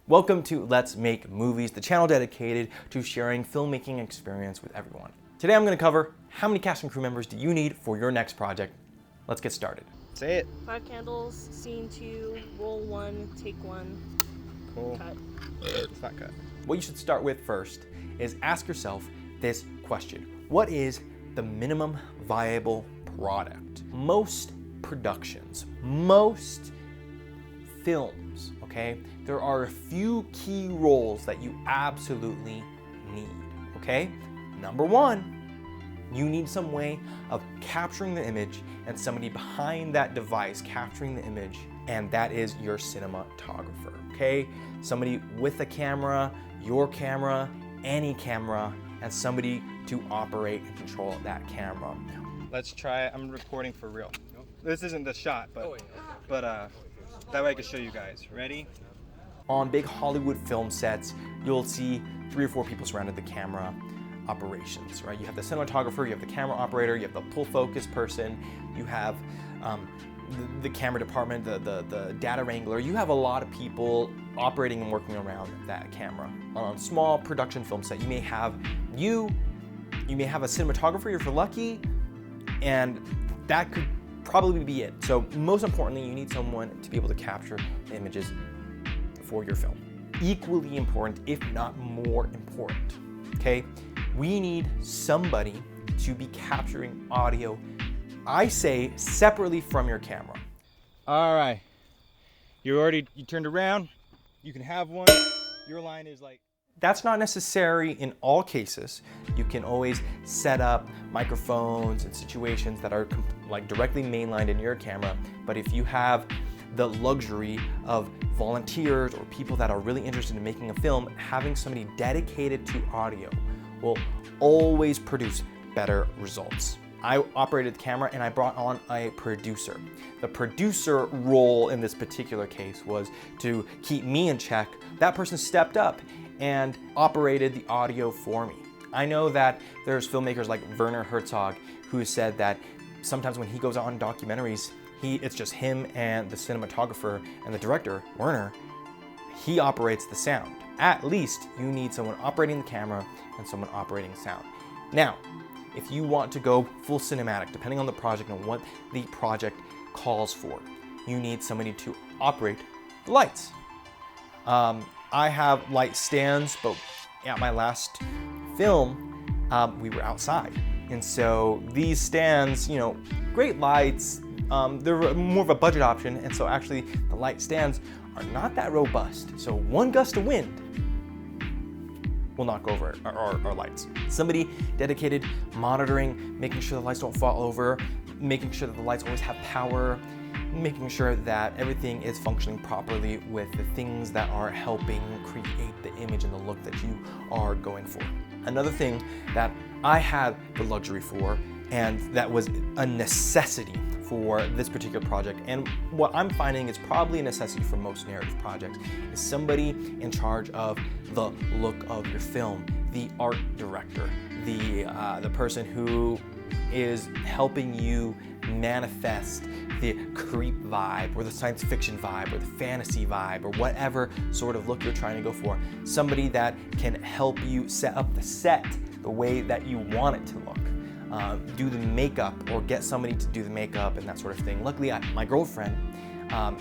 Welcome to Let's Make Movies, the channel dedicated to sharing filmmaking experience with everyone. Today I'm going to cover how many cast and crew members do you need for your next project. Let's get started. Say it. 5 candles, scene 2, roll 1, take 1. Cool. Cut. It's not cut. What you should start with first is ask yourself this question. What is the minimum viable product? Most productions, most films, okay? There are a few key roles that you absolutely need, okay? Number one, you need some way of capturing the image and somebody behind that device capturing the image, and that is your cinematographer, okay? Somebody with a camera, your camera, any camera, and somebody to operate and control that camera. Let's try it. I'm recording for real. This isn't the shot, but that way I can show you guys. Ready? On big Hollywood film sets, you'll see 3 or 4 people surrounded the camera operations, right? You have the cinematographer, you have the camera operator, you have the pull focus person, you have the camera department, the data wrangler. You have a lot of people operating and working around that camera. On a small production film set, you may have a cinematographer if you're lucky, and that could probably be it. So most importantly, you need someone to be able to capture the images for your film. Equally important, if not more important, okay? We need somebody to be capturing audio, I say, separately from your camera. All right. You turned around. You can have one. Your line is like... That's not necessary in all cases. You can always set up microphones and situations that are like directly mainlined in your camera. But if you have the luxury of volunteers or people that are really interested in making a film, having somebody dedicated to audio will always produce better results. I operated the camera and I brought on a producer. The producer role in this particular case was to keep me in check. That person stepped up and operated the audio for me. I know that there's filmmakers like Werner Herzog who said that sometimes when he goes on documentaries, it's just him and the cinematographer and the director, Werner. He operates the sound. At least you need someone operating the camera and someone operating sound. Now, if you want to go full cinematic, depending on the project and what the project calls for, you need somebody to operate the lights. I have light stands, but at my last film, we were outside. And so these stands, great lights, they're more of a budget option. And so actually the light stands are not that robust. So one gust of wind will knock over our lights. Somebody dedicated monitoring, making sure the lights don't fall over, making sure that the lights always have power, making sure that everything is functioning properly with the things that are helping create the image and the look that you are going for. Another thing that I had the luxury for, and that was a necessity for this particular project, and what I'm finding is probably a necessity for most narrative projects, is somebody in charge of the look of your film, the art director, the person who is helping you manifest the creep vibe or the science fiction vibe or the fantasy vibe or whatever sort of look you're trying to go for. Somebody that can help you set up the set the way that you want it to look. Do the makeup or get somebody to do the makeup and that sort of thing. Luckily, my girlfriend,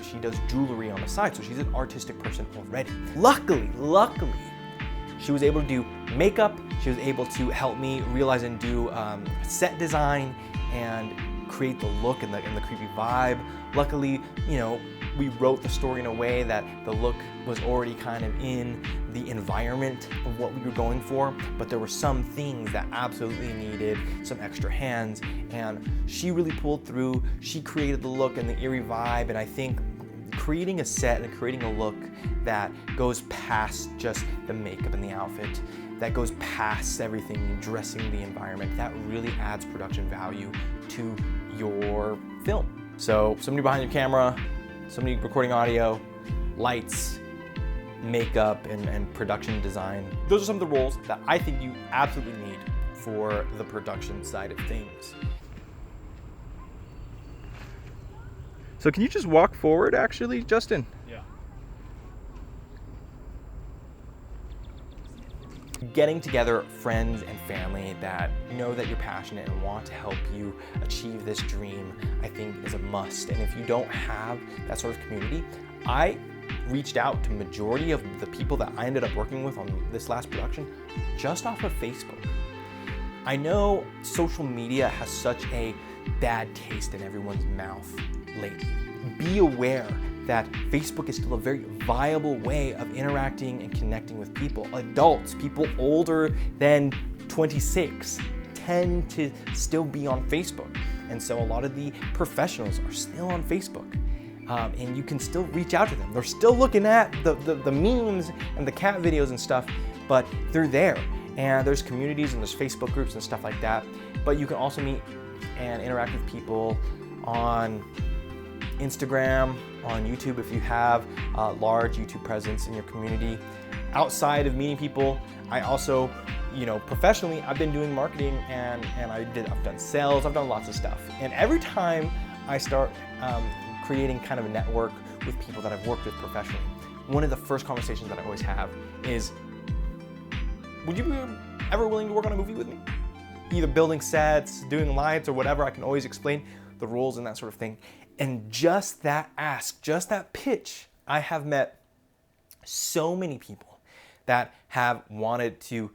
she does jewelry on the side, so she's an artistic person already. Luckily, she was able to do makeup. She was able to help me realize and do set design and create the look and the creepy vibe. Luckily, we wrote the story in a way that the look was already kind of in the environment of what we were going for, but there were some things that absolutely needed some extra hands, and she really pulled through. She created the look and the eerie vibe, and I think creating a set and creating a look that goes past just the makeup and the outfit, that goes past everything, dressing the environment, that really adds production value to your film. So somebody behind your camera, somebody recording audio, lights, makeup, and production design. Those are some of the roles that I think you absolutely need for the production side of things. So can you just walk forward, actually, Justin? Yeah. Getting together friends and family that know that you're passionate and want to help you achieve this dream, I think is a must. And if you don't have that sort of community, I reached out to majority of the people that I ended up working with on this last production just off of Facebook. I know social media has such a bad taste in everyone's mouth lately. Be aware that Facebook is still a very viable way of interacting and connecting with people. Adults, people older than 26, tend to still be on Facebook. And so a lot of the professionals are still on Facebook. And you can still reach out to them. They're still looking at the memes and the cat videos and stuff, but they're there. And there's communities and there's Facebook groups and stuff like that. But you can also meet and interact with people on Instagram, on YouTube if you have a large YouTube presence in your community. Outside of meeting people, I also, professionally, I've been doing marketing and I've done sales, I've done lots of stuff. And every time I start creating kind of a network with people that I've worked with professionally, one of the first conversations that I always have is, would you be ever willing to work on a movie with me? Either building sets, doing lights, or whatever. I can always explain the rules and that sort of thing. And just that ask, just that pitch, I have met so many people that have wanted to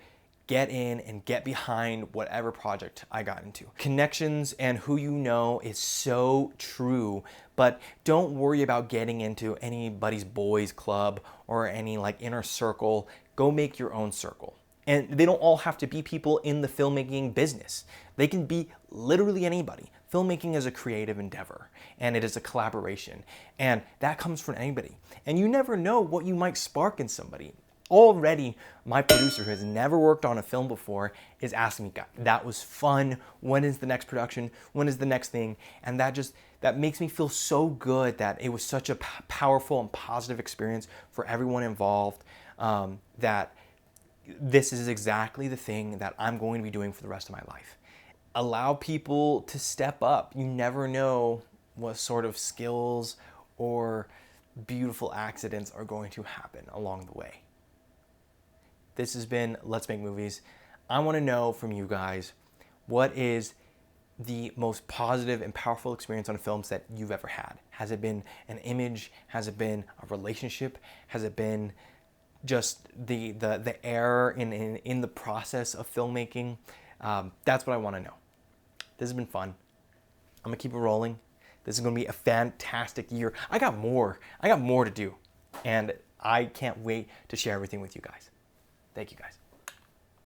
get in and get behind whatever project I got into. Connections and who you know is so true, but don't worry about getting into anybody's boys club or any inner circle. Go make your own circle. And they don't all have to be people in the filmmaking business. They can be literally anybody. Filmmaking is a creative endeavor and it is a collaboration, and that comes from anybody. And you never know what you might spark in somebody. Already, my producer, who has never worked on a film before, is asking me, that was fun. When is the next production? When is the next thing? And that makes me feel so good that it was such a powerful and positive experience for everyone involved, that this is exactly the thing that I'm going to be doing for the rest of my life. Allow people to step up. You never know what sort of skills or beautiful accidents are going to happen along the way. This has been Let's Make Movies. I want to know from you guys, what is the most positive and powerful experience on films that you've ever had? Has it been an image? Has it been a relationship? Has it been just the error in the process of filmmaking? That's what I want to know. This has been fun. I'm gonna keep it rolling. This is gonna be a fantastic year. I got more to do, and I can't wait to share everything with you guys. Thank you guys.